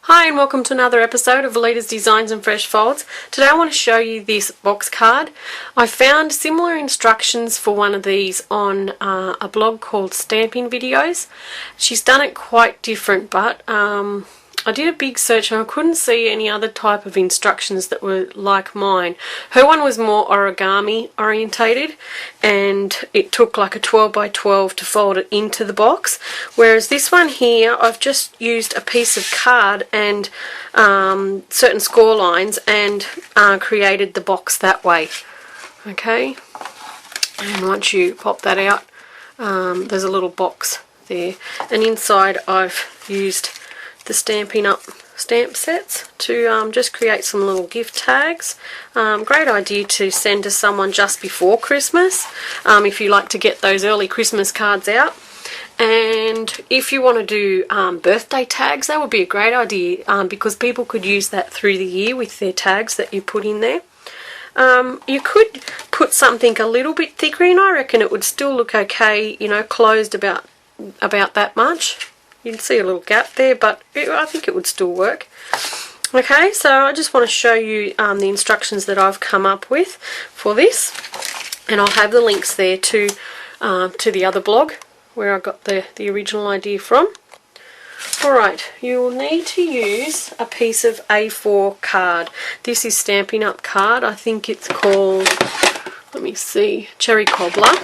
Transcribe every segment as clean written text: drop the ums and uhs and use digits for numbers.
Hi and welcome to another episode of Valita's Designs and Fresh Folds. Today I want to show you this box card. I found similar instructions for one of these on a blog called Stamping Videos. She's done it quite different, but I did a big search and I couldn't see any other type of instructions that were like mine. Her one was more origami orientated and it took like a 12 by 12 to fold it into the box, whereas this one here I've just used a piece of card and certain score lines and created the box that way. Okay, and once you pop that out, there's a little box there, and inside I've used the Stampin' Up stamp sets to just create some little gift tags. Great idea to send to someone just before Christmas if you like to get those early Christmas cards out. And if you want to do birthday tags, that would be a great idea because people could use that through the year with their tags that you put in there. You could put something a little bit thicker in. I reckon it would still look okay, you know, closed about that much. You can see a little gap there, but I think it would still work. Okay, so I just want to show you the instructions that I've come up with for this, and I'll have the links there to the other blog where I got the original idea from. Alright, you'll need to use a piece of A4 card. This is Stampin' Up card. I think it's called, let me see, Cherry Cobbler.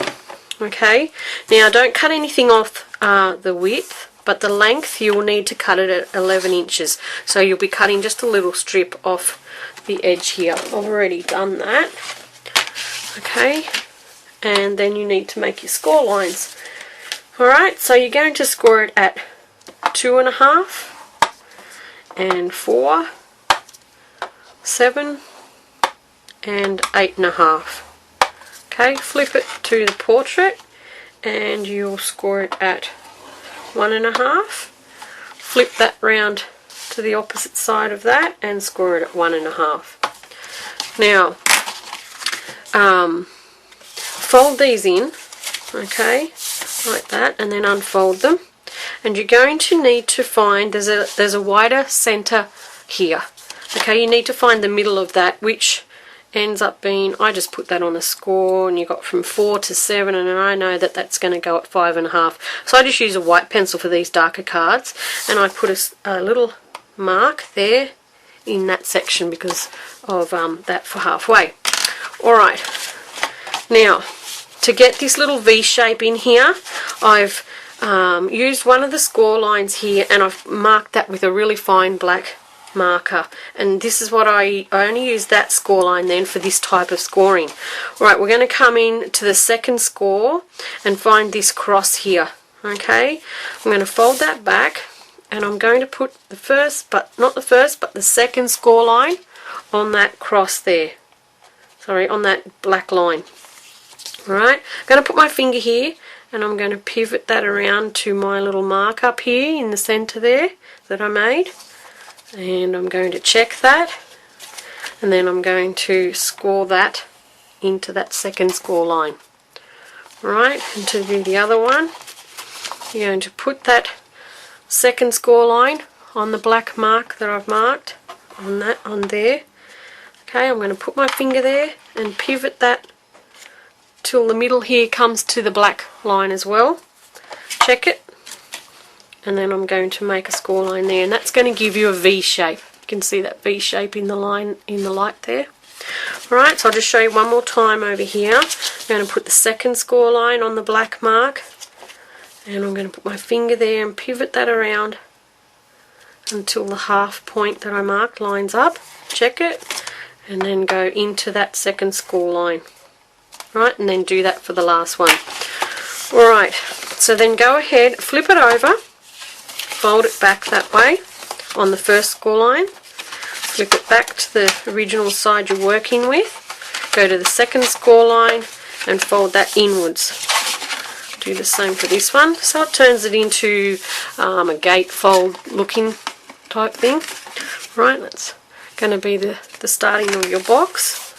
Okay, now don't cut anything off the width, but the length you will need to cut it at 11 inches. So you'll be cutting just a little strip off the edge here. I've already done that. Okay, and then you need to make your score lines. Alright, so you're going to score it at 2.5 and 4, 7 and 8.5. Okay, flip it to the portrait and you'll score it at 1.5. Flip that round to the opposite side of that and score it at 1.5. Now, fold these in, okay, like that, and then unfold them. And you're going to need to find, there's a wider center here. Okay, you need to find the middle of that, which ends up being, I just put that on a score, and you got from 4 to 7, and I know that that's going to go at 5.5. So I just use a white pencil for these darker cards, and I put a little mark there in that section because of that for halfway. Alright, now to get this little V shape in here, I've used one of the score lines here and I've marked that with a really fine black marker, and this is what I only use that score line then for this type of scoring. Alright, we're going to come in to the second score and find this cross here. Okay, I'm going to fold that back and I'm going to put the first, but not the first, but the second score line on that cross there. Sorry, on that black line. Alright, I'm going to put my finger here and I'm going to pivot that around to my little mark up here in the center there that I made. And I'm going to check that, and then I'm going to score that into that second score line. Alright, and to do the other one, you're going to put that second score line on the black mark that I've marked, on there. Okay, I'm going to put my finger there and pivot that till the middle here comes to the black line as well. Check it. And then I'm going to make a score line there, and that's going to give you a V shape. You can see that V shape in the line in the light there. Alright, so I'll just show you one more time over here. I'm going to put the second score line on the black mark, and I'm going to put my finger there and pivot that around until the half point that I marked lines up. Check it, and then go into that second score line. Right, and then do that for the last one. Alright, so then go ahead, flip it over, fold it back that way on the first score line, flip it back to the original side you're working with, go to the second score line and fold that inwards. Do the same for this one, so it turns it into a gatefold looking type thing. Right, that's going to be the starting of your box.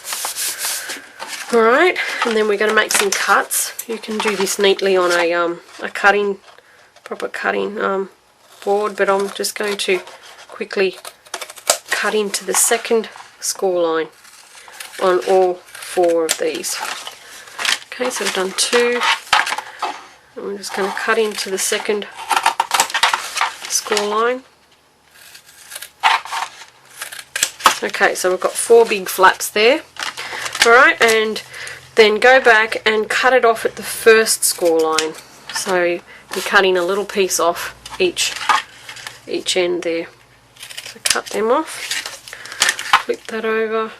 Alright, and then we're going to make some cuts. You can do this neatly on a proper cutting board, but I'm just going to quickly cut into the second score line on all 4 of these. Okay, so we've done 2, and we're just going to cut into the second score line. Okay, so we've got 4 big flaps there. Alright, and then go back and cut it off at the first score line. So you're cutting a little piece off each end there. So cut them off, flip that over,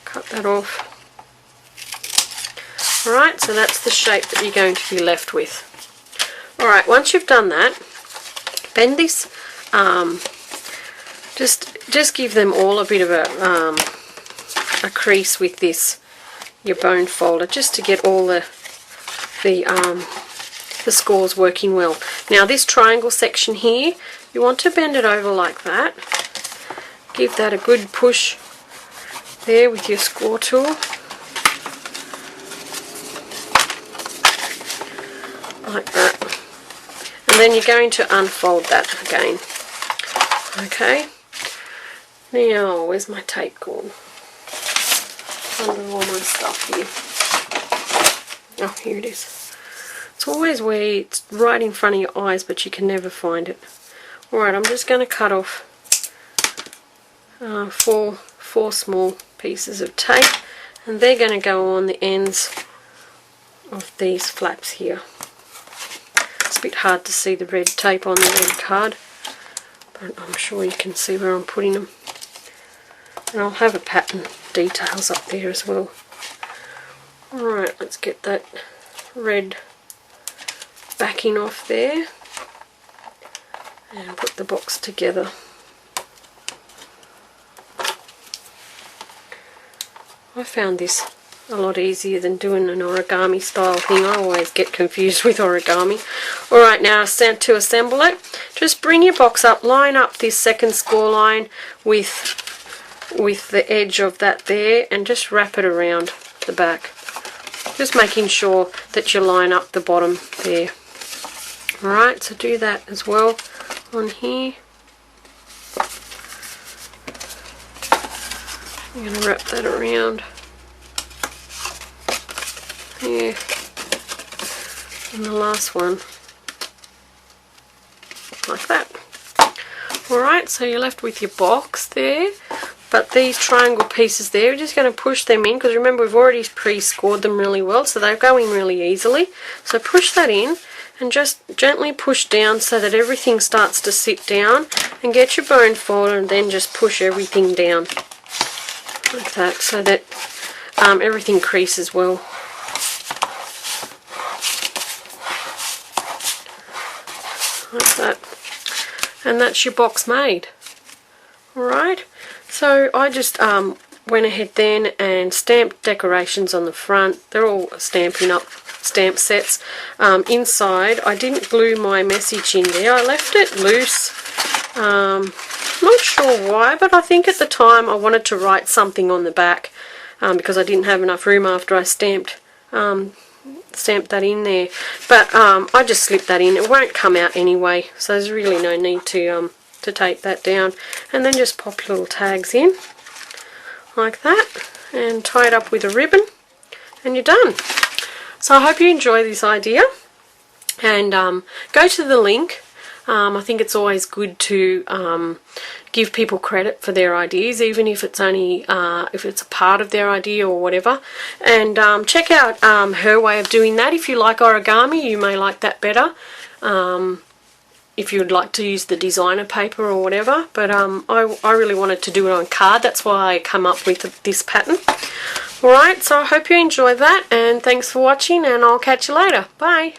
cut that off. Alright, so that's the shape that you're going to be left with. Alright, once you've done that, bend this, just give them all a bit of a crease with this, your bone folder, just to get all the scores working well. Now this triangle section here, you want to bend it over like that. Give that a good push there with your score tool. Like that. And then you're going to unfold that again. Okay. Now, where's my tape gone? Under all my stuff here. Oh, here it is. It's always where it's right in front of your eyes, but you can never find it. Alright, I'm just going to cut off 4 small pieces of tape, and they're going to go on the ends of these flaps here. It's a bit hard to see the red tape on the red card, but I'm sure you can see where I'm putting them. And I'll have a pattern details up there as well. Alright, let's get that red backing off there and put the box together. I found this a lot easier than doing an origami style thing. I always get confused with origami. Alright, now to assemble it, just bring your box up, line up this second score line with the edge of that there, and just wrap it around the back. Just making sure that you line up the bottom there. Alright, so do that as well on here. I'm going to wrap that around. Yeah, and the last one like that. Alright, so you're left with your box there, but these triangle pieces there, we're just going to push them in, because remember we've already pre-scored them really well, so they're going really easily. So push that in and just gently push down so that everything starts to sit down, and get your bone folder and then just push everything down like that, so that everything creases well. Like that, and that's your box made. Alright, so I just went ahead then and stamped decorations on the front. They're all Stampin' Up stamp sets. Inside I didn't glue my message in there, I left it loose. Not sure why, but I think at the time I wanted to write something on the back, because I didn't have enough room after I stamped that in there, but I just slipped that in. It won't come out anyway, so there's really no need to tape that down. And then just pop little tags in like that and tie it up with a ribbon, and you're done. So I hope you enjoy this idea, and go to the link. I think it's always good to give people credit for their ideas, even if it's only if it's a part of their idea or whatever. And check out her way of doing that. If you like origami, you may like that better. If you would like to use the designer paper or whatever, but I really wanted to do it on card. That's why I come up with this pattern. Alright, so I hope you enjoyed that, and thanks for watching, and I'll catch you later. Bye.